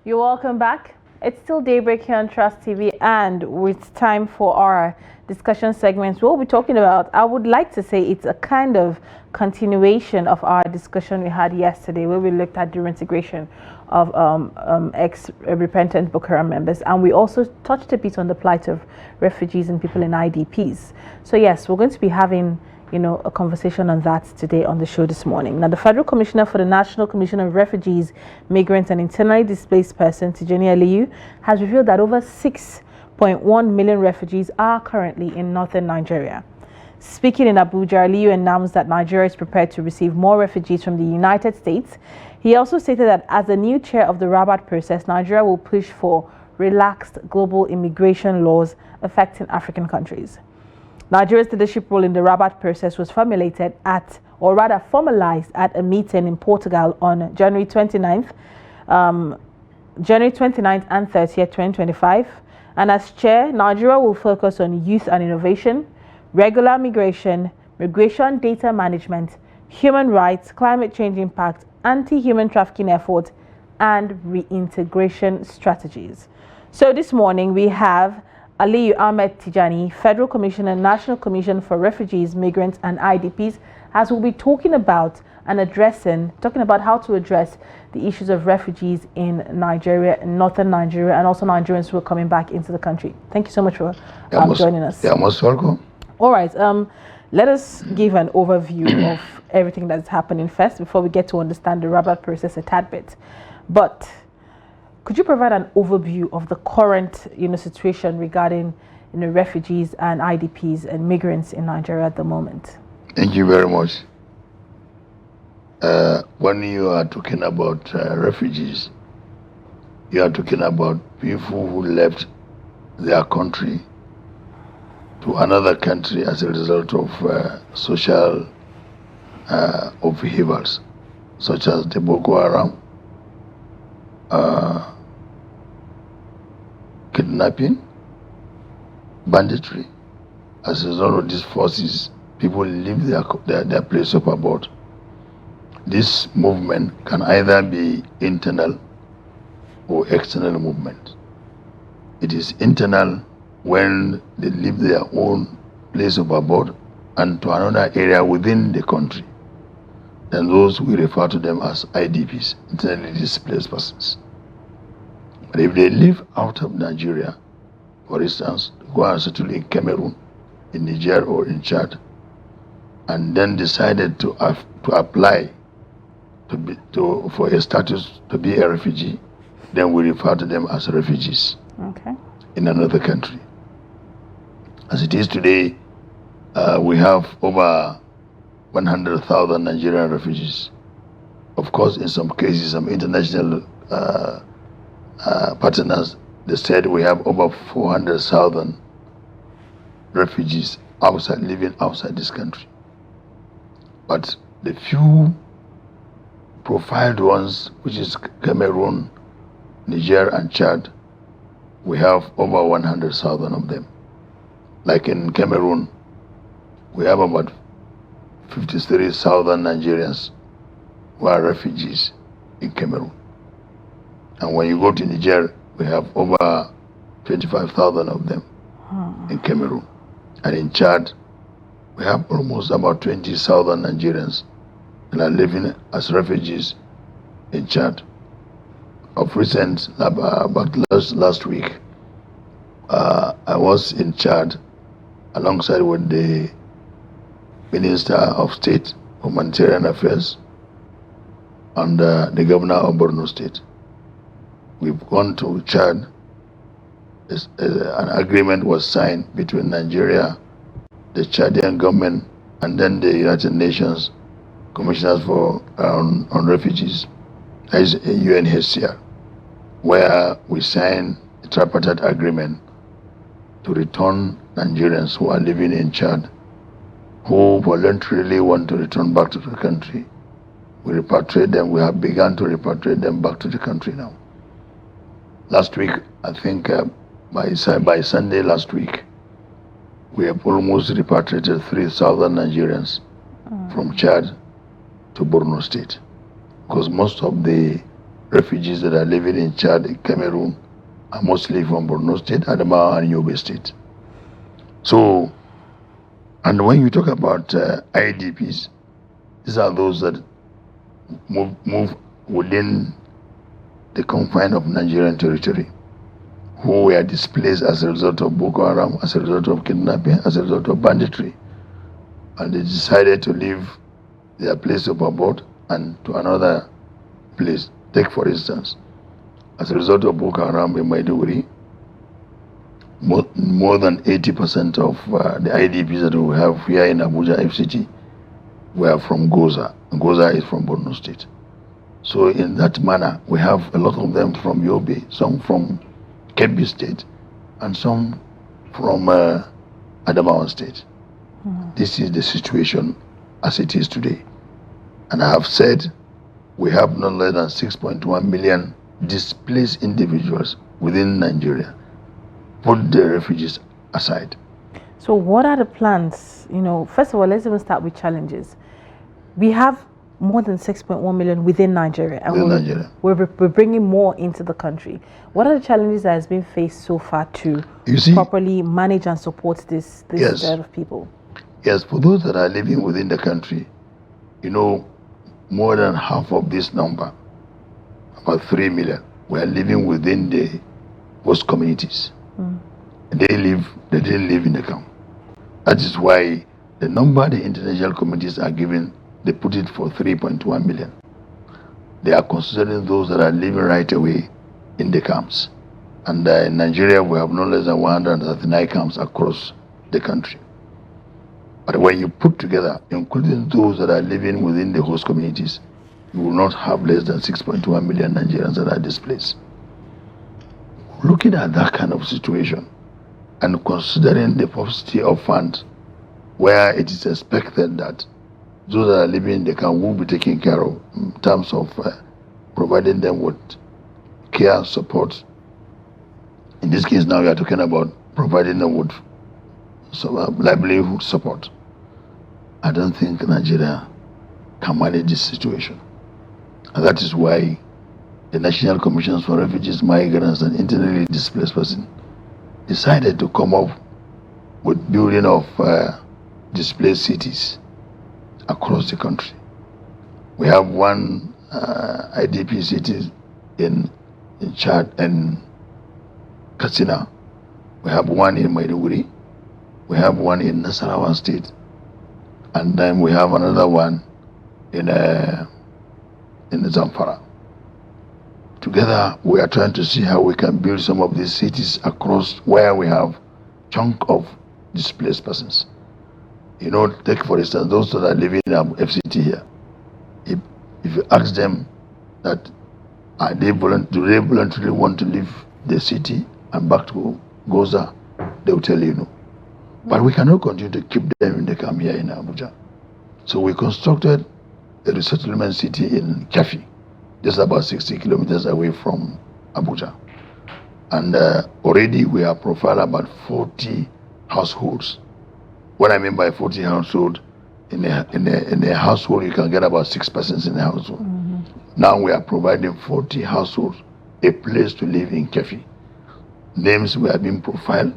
You're welcome back. It's still Daybreak here on Trust TV, and it's time for our discussion segments. What we're talking about, I would like to say it's a kind of continuation of our discussion we had yesterday, where we looked at the reintegration of ex-repentant Boko Haram members, and we also touched a bit on the plight of refugees and people in IDPs. So yes, we're going to be having a conversation on that today on the show this morning. Now, the Federal Commissioner for the National Commission of Refugees, Migrants and Internally Displaced Persons, Tijjani Aliyu, has revealed that over 6.1 million refugees are currently in northern Nigeria. Speaking in Abuja, Aliyu announced that Nigeria is prepared to receive more refugees from the United States. He also stated that as the new chair of the Rabat process, Nigeria will push for relaxed global immigration laws affecting African countries. Nigeria's leadership role in the Rabat process was formalized at a meeting in Portugal on January 29th and 30th, 2025. And as chair, Nigeria will focus on youth and innovation, regular migration data management, human rights, climate change impact, anti-human trafficking efforts, and reintegration strategies. So this morning we have Aliyu Ahmed-Tijjani, Federal Commissioner, National Commission for Refugees, Migrants and IDPs, as we'll be talking about how to address the issues of refugees in Nigeria, northern Nigeria, and also Nigerians who are coming back into the country. Thank you so much for joining us. You're most welcome. All right, let us give an overview of everything that's happening first before we get to understand the Rabat process a tad bit. But could you provide an overview of the current, situation regarding, refugees and IDPs and migrants in Nigeria at the moment? Thank you very much. When you are talking about refugees, you are talking about people who left their country to another country as a result of social upheavals, such as the Boko Haram, kidnapping, banditry. As a result of these forces, people leave their place of abode. This movement can either be internal or external movement. It is internal when they leave their own place of abode and to another area within the country. Then those we refer to them as IDPs, internally displaced persons. But if they live out of Nigeria, for instance, go and settle in Cameroon, in Niger or in and then decided to apply for a status to be a refugee, then we refer to them as refugees in another country. As it is today, we have over 100,000 Nigerian refugees. Of course, in some cases, some international partners, they said we have over 400,000 refugees living outside this country. But the few profiled ones, which is Cameroon, Niger and Chad, we have over 100,000 of them. Like in Cameroon, we have about 53,000 Nigerians who are refugees in Cameroon. And when you go to Niger, we have over 25,000 of them in Cameroon. And in Chad, we have almost about 20,000 Nigerians that are living as refugees in Chad. Of recent, about last week, I was in Chad alongside with the Minister of State, Humanitarian Affairs, and the Governor of Borno State. We've gone to Chad. An agreement was signed between Nigeria, the Chadian government, and then the United Nations Commissioners on Refugees, that is UNHCR, where we signed a tripartite agreement to return Nigerians who are living in Chad, who voluntarily want to return back to the country. We repatriate them. We have begun to repatriate them back to the country now. Last week, I think by Sunday last week, we have almost repatriated 3,000 Nigerians from Chad to Borno State, because most of the refugees that are living in Chad, Cameroon, are mostly from Borno State, Adamawa, and Yobe State. So, and when you talk about IDPs, these are those that move within the confine of Nigerian territory, who were displaced as a result of Boko Haram, as a result of kidnapping, as a result of banditry. And they decided to leave their place of abode and to another place. Take, for instance, as a result of Boko Haram in Maiduguri, more than 80% of the IDPs that we have here in Abuja FCT were from Goza. Goza is from Borno State. So in that manner, we have a lot of them from Yobe, some from Kebbi State, and some from Adamawa State. This is the situation as it is today. And I have said we have no less than 6.1 million displaced individuals within Nigeria. Put the refugees aside. So what are the plans? First of all, let's even start with challenges. We have more than 6.1 million within Nigeria, and we're bringing more into the country. What are the challenges that has been faced so far to properly manage and support this set of people? Yes, for those that are living within the country, more than half of this number, about 3 million, were living within the host communities. They didn't live in the camp. That is why the number the international communities are giving, they put it for 3.1 million. They are considering those that are living right away in the camps. And in Nigeria, we have no less than 139 camps across the country. But when you put together, including those that are living within the host communities, you will not have less than 6.1 million Nigerians that are displaced. Looking at that kind of situation and considering the paucity of funds, where it is expected that those that are living in the camp will be taken care of in terms of providing them with care, support. In this case now we are talking about providing them with livelihood support. I don't think Nigeria can manage this situation. And that is why the National Commissions for Refugees, Migrants and Internally Displaced Persons decided to come up with building of displaced cities across the country. We have one IDP city in Chad and Katsina. We have one in Maiduguri. We have one in Nasarawa State. And then we have another one in Zamfara. Together, we are trying to see how we can build some of these cities across where we have chunk of displaced persons. Take for instance those that are living in FCT here. If you ask them that do they voluntarily want to leave the city and back to Goza, they will tell you no. But we cannot continue to keep them in the camp here in Abuja. So we constructed a resettlement city in Kefi, just about 60 kilometers away from Abuja. And already we have profiled about 40 households. What I mean by 40 households, in a household you can get about 6 persons in a household. Now we are providing 40 households a place to live in Kefi. Names we have been profiled,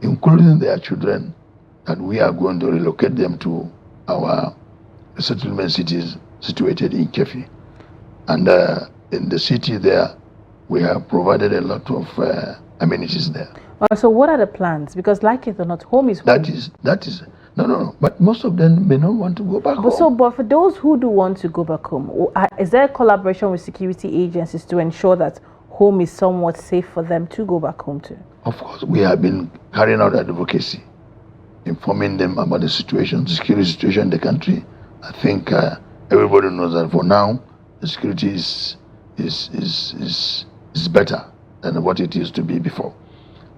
including their children, that we are going to relocate them to our settlement cities situated in Kefi. And in the city there, we have provided a lot of amenities there. So what are the plans? Because like it or not, home is home. That is no. But most of them may not want to go back home. But for those who do want to go back home, is there a collaboration with security agencies to ensure that home is somewhat safe for them to go back home to? Of course, we have been carrying out advocacy, informing them about the security situation in the country. I think everybody knows that for now, the security is better than what it used to be before.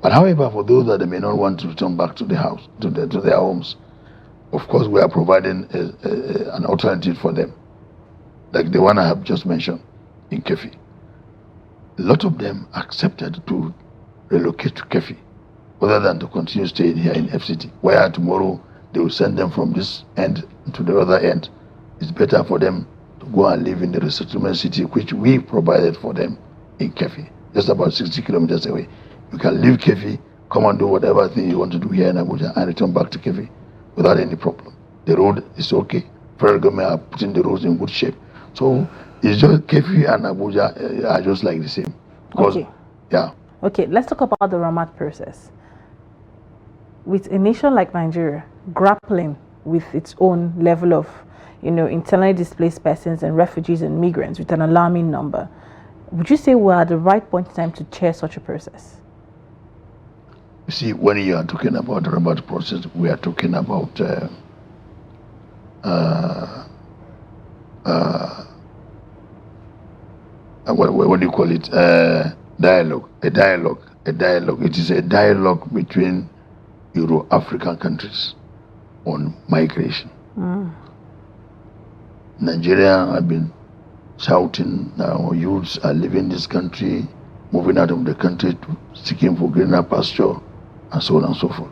But however, for those that may not want to return back to the house, to their homes, of course, we are providing an alternative for them, like the one I have just mentioned in Kefi. A lot of them accepted to relocate to Kefi, rather than to continue staying here in FCT, where tomorrow they will send them from this end to the other end. It's better for them to go and live in the resettlement city, which we provided for them in Kefi, just about 60 kilometers away. You can leave Kefi, come and do whatever thing you want to do here in Abuja, and return back to Kefi without any problem. The road is okay. Federal government are putting the roads in good shape. So it's just Kefi and Abuja are just like the same. Because, okay. Yeah. Okay, let's talk about the Ramat process. With a nation like Nigeria grappling with its own level of, internally displaced persons and refugees and migrants with an alarming number, would you say we're at the right point in time to chair such a process? You see, when you are talking about the Ramat process, we are talking about what do you call it? Dialogue. A dialogue. It is a dialogue between Euro-African countries on migration. Nigeria have been shouting, our youths are leaving this country, moving out of the country to seeking for greener pasture, and so on and so forth.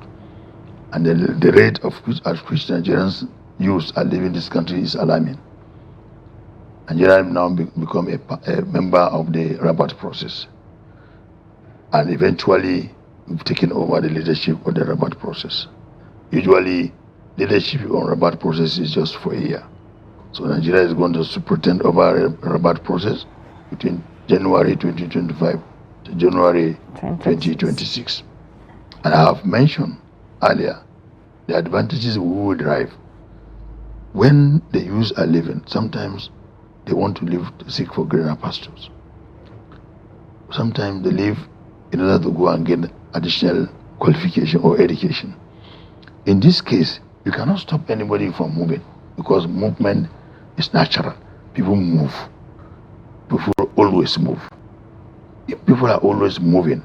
And the rate at which Nigerians youths are leaving this country is alarming. Nigeria has now become a member of the Rabat process. And eventually, we've taken over the leadership of the Rabat process. Usually, leadership on Rabat process is just for a year. So Nigeria is going to superintend over a Rabat process between January 2025 to January 2026. And I have mentioned earlier the advantages we will derive. When the youths are leaving, sometimes they want to leave to seek for greener pastures. Sometimes they leave in order to go and get additional qualification or education. In this case, you cannot stop anybody from moving because movement is natural. People move. People always move. If people are always moving,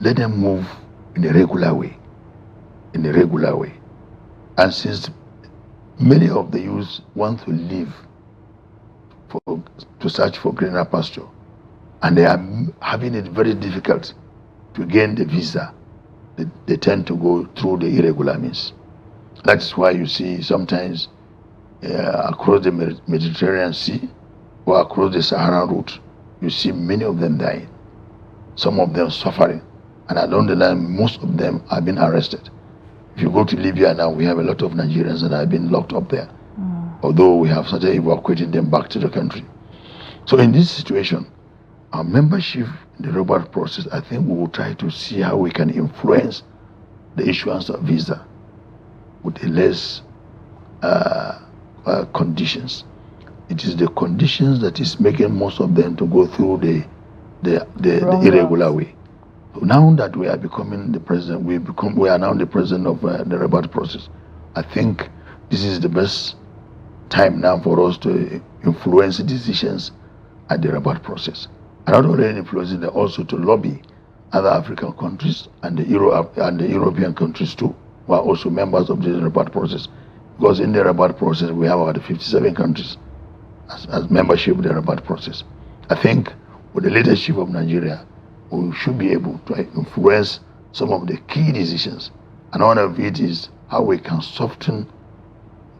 let them move in a regular way. And since many of the youths want to leave to search for greener pasture, and they are having it very difficult to gain the visa, they tend to go through the irregular means. That's why you see sometimes across the Mediterranean Sea or across the Sahara route, you see many of them dying, some of them suffering, and along the line, most of them have been arrested. If you go to Libya now, we have a lot of Nigerians that have been locked up there, although we have started evacuating them back to the country. So in this situation, our membership in the Rabat process, I think we will try to see how we can influence the issuance of visa with less conditions. It is the conditions that is making most of them to go through the irregular way. So now that we are becoming the president, we are now the president of the Rabat process. I think this is the best time now for us to influence decisions at the Rabat process. And not only influencing them, also to lobby other African countries and the European countries too, who are also members of the Rabat process. Because in the Rabat process, we have about 57 countries as membership of the Rabat process. I think with the leadership of Nigeria, we should be able to influence some of the key decisions. And one of it is how we can soften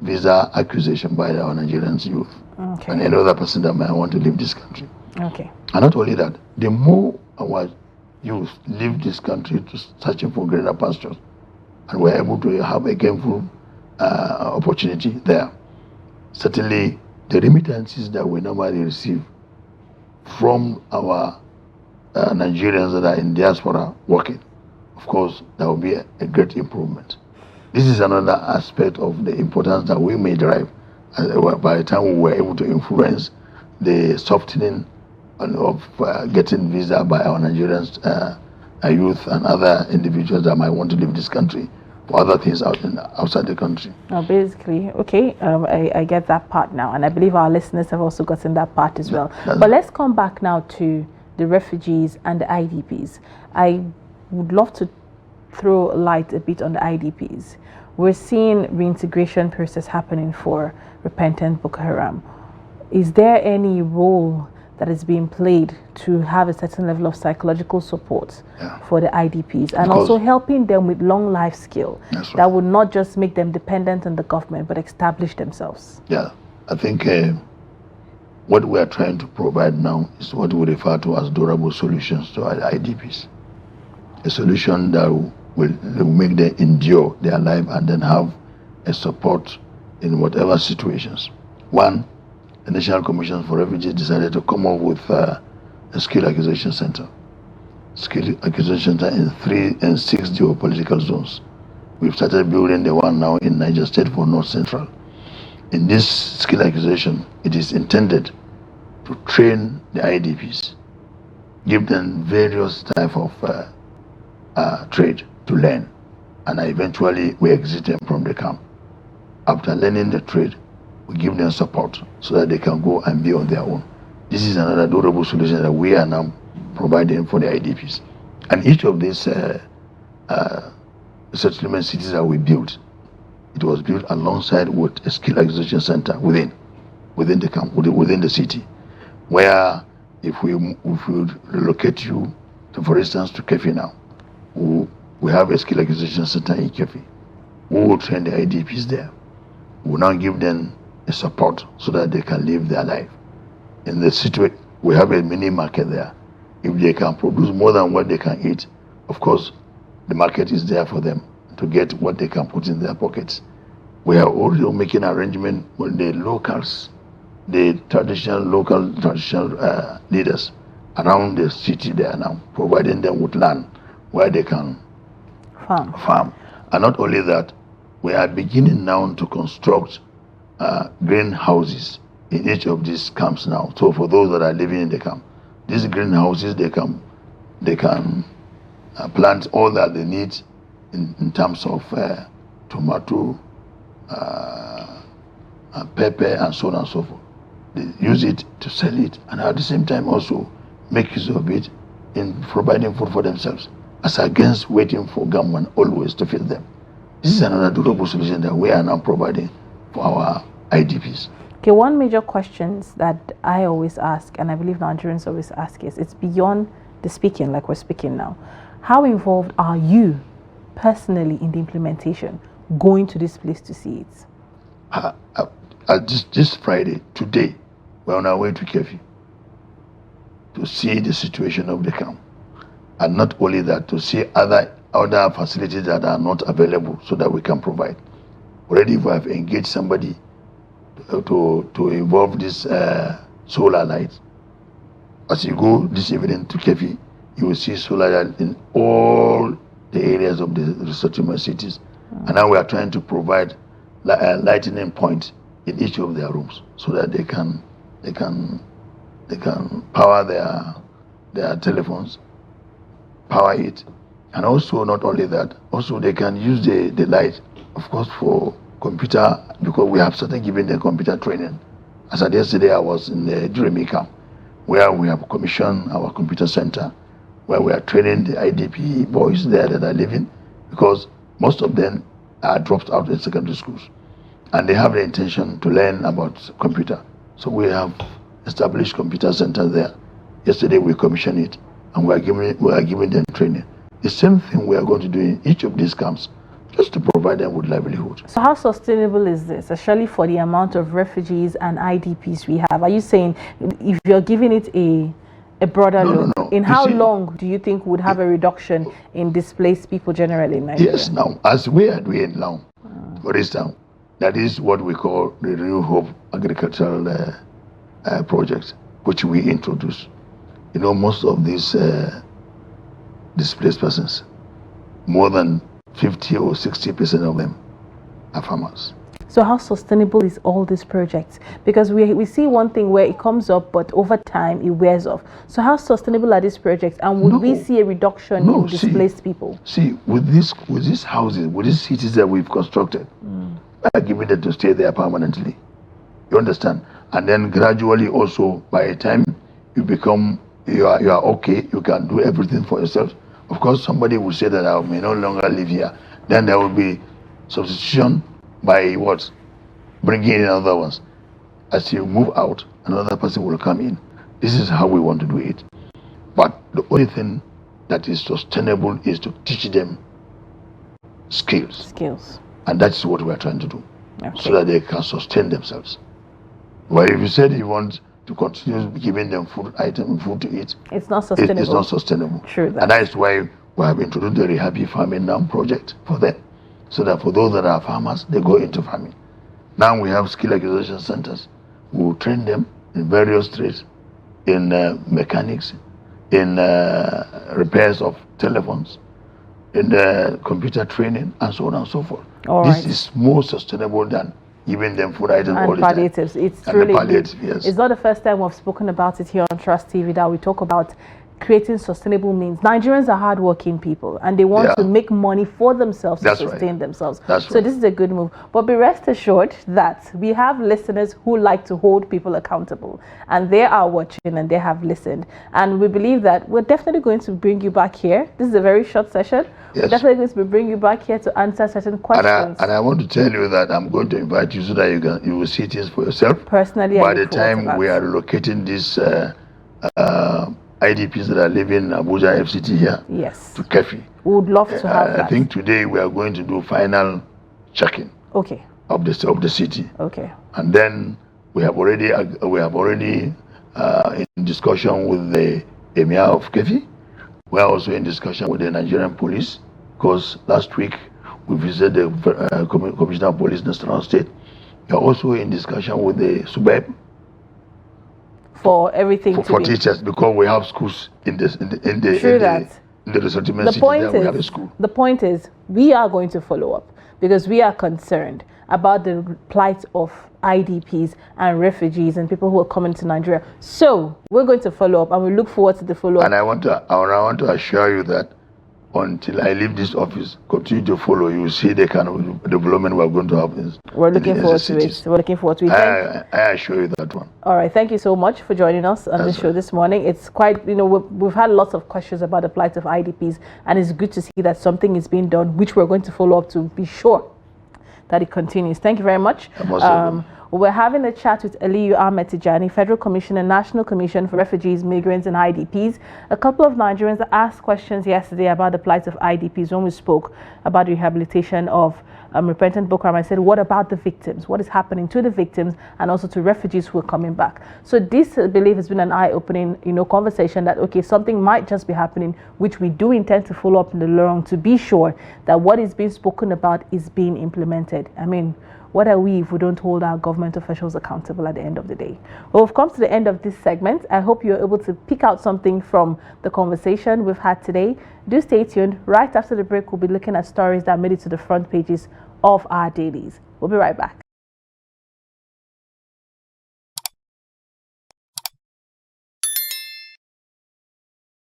visa accusation by our Nigerian youth and any other person that might want to leave this country. Okay. And not only that, the more our youth leave this country to searching for greener pastures, and we're able to have a gainful opportunity there, certainly the remittances that we normally receive from our Nigerians that are in diaspora working, of course, that will be a great improvement. This is another aspect of the importance that we may derive by the time we were able to influence the softening of getting visa by our Nigerians, youth and other individuals that might want to leave this country for other things outside the country. Basically, okay, I get that part now, and I believe our listeners have also gotten that part as well. But let's come back now to the refugees and the IDPs. I would love to throw light a bit on the IDPs. We're seeing reintegration process happening for repentant Boko Haram. Is there any role that is being played to have a certain level of psychological support for the IDPs, and also helping them with long life skill that would not just make them dependent on the government but establish themselves? Yeah, I think what we are trying to provide now is what we refer to as durable solutions to our IDPs. A solution that will make them endure their life and then have a support in whatever situations. One, the National Commission for Refugees decided to come up with a skill acquisition center. Skill acquisition center in 3 and 6 geopolitical zones. We've started building the one now in Niger State for North Central. In this skill acquisition, it is intended to train the IDPs, give them various type of trade to learn, and eventually we exit them from the camp. After learning the trade, we give them support so that they can go and be on their own. This is another durable solution that we are now providing for the IDPs. And each of these settlement cities that we built, it was built alongside with a skill acquisition center within the camp, within the city, where if we relocate you to, for instance, to Kefi now, we have a skill acquisition center in Kefi. We will train the IDPs there. We will now give them a support so that they can live their life. In the city, we have a mini market there. If they can produce more than what they can eat, of course, the market is there for them to get what they can put in their pockets. We are also making arrangement with the locals, the local traditional leaders around the city there now, providing them with land where they can farm. And not only that, we are beginning now to construct greenhouses in each of these camps now. So for those that are living in the camp, these greenhouses, they can plant all that they need in terms of tomato, pepper, and so on and so forth. They use it to sell it, and at the same time also make use of it in providing food for themselves, as against waiting for government always to feed them. This is another durable solution that we are now providing for our IDPs. Okay, one major question that I always ask, and I believe Nigerians always ask, is it's beyond the speaking, like we're speaking now. How involved are you personally in the implementation, going to this place to see it? This Friday, today, we're on our way to Kefi to see the situation of the camp. And not only that, to see other facilities that are not available so that we can provide. Already we have engaged somebody to involve this solar light. As you go this evening to Kefi, you will see solar light in all the areas of the settlement cities. And now we are trying to provide a lightning point in each of their rooms so that they can power their telephones, power it. And also, not only that, also they can use the light, of course, for computer, because we have started giving them computer training. As of yesterday, I was in the Daybreak camp, where we have commissioned our computer center, where we are training the IDP boys there that are living, because most of them are dropped out in secondary schools, and they have the intention to learn about computer. So we have established computer center there. Yesterday we commissioned it, and we are giving them training. The same thing we are going to do in each of these camps, just to provide them with livelihood. So how sustainable is this, especially for the amount of refugees and IDPs we have? Are you saying if you're giving it a broader look, in how long do you think would have a reduction in displaced people generally in Nigeria? Yes, now, as we are doing now, for instance, that is what we call the New Hope Agricultural Project, which we introduced. You know, most of these displaced persons, more than 50 or 60% of them are farmers. So how sustainable is all these projects? Because we see one thing where it comes up, but over time it wears off. So how sustainable are these projects? And would we see a reduction in displaced people? See, with these houses, with these cities that we've constructed, we are giving them to stay there permanently. You understand? And then gradually also, by the time you are okay, you can do everything for yourself. Of course, somebody will say that I may no longer live here. Then there will be substitution by what? Bringing in other ones. As you move out, another person will come in. This is how we want to do it. But the only thing that is sustainable is to teach them skills. And that's what we are trying to do. Okay. So that they can sustain themselves. Well, if you said you want to continue giving them food to eat, it's not sustainable. It's not sustainable. True that. And that is why we have introduced the Happy Farming Now project for them, so that for those that are farmers, they go into farming. Now we have skill acquisition centers. We will train them in various trades, in mechanics, in repairs of telephones, in computer training, and so on and so forth. This is more sustainable than giving them food items all the palliatives. time. It's really palliatives, yes. It's not the first time we've spoken about it here on Trust TV that we talk about creating sustainable means. Nigerians are hardworking people and they want to make money for themselves to sustain themselves. So this is a good move. But be rest assured that we have listeners who like to hold people accountable, and they are watching and they have listened. And we believe that we're definitely going to bring you back here. This is a very short session. We're definitely going to bring you back here to answer certain questions. And I want to tell you that I'm going to invite you so that you will see things for yourself. Personally, by the time we are locating these IDPs that are living in Abuja FCT here to Kefi. We would love to have that. I think today we are going to do final checking of the city. And then we have already in discussion with the Emir of Kefi. We are also in discussion with the Nigerian police, because last week we visited the Commissioner of Police National State. We are also in discussion with the Subeb for everything for teachers, because we have schools in the resettlement city. We have a school. The point is, we are going to follow up because we are concerned about the plight of IDPs and refugees and people who are coming to Nigeria. So we're going to follow up, and we look forward to the follow up. And I want to assure you that until I leave this office, continue to follow. You will see the kind of development we're going to have. We're looking forward to it. We're looking forward to it. I assure you that one. All right. Thank you so much for joining us on this show this morning. It's quite, we've had lots of questions about the plight of IDPs, and it's good to see that something is being done, which we're going to follow up to be sure that it continues. Thank you very much. We're having a chat with Aliyu Ahmed-Tijjani, Federal Commissioner, National Commission for Refugees, Migrants and IDPs. A couple of Nigerians asked questions yesterday about the plight of IDPs when we spoke about the rehabilitation of repentant Boko Haram. I said, what about the victims? What is happening to the victims and also to refugees who are coming back? So this, I believe, has been an eye-opening, conversation that, something might just be happening, which we do intend to follow up in the long to be sure that what is being spoken about is being implemented. I mean, what are we if we don't hold our government officials accountable at the end of the day? Well, we've come to the end of this segment. I hope you're able to pick out something from the conversation we've had today. Do stay tuned. Right after the break, we'll be looking at stories that made it to the front pages of our dailies. We'll be right back.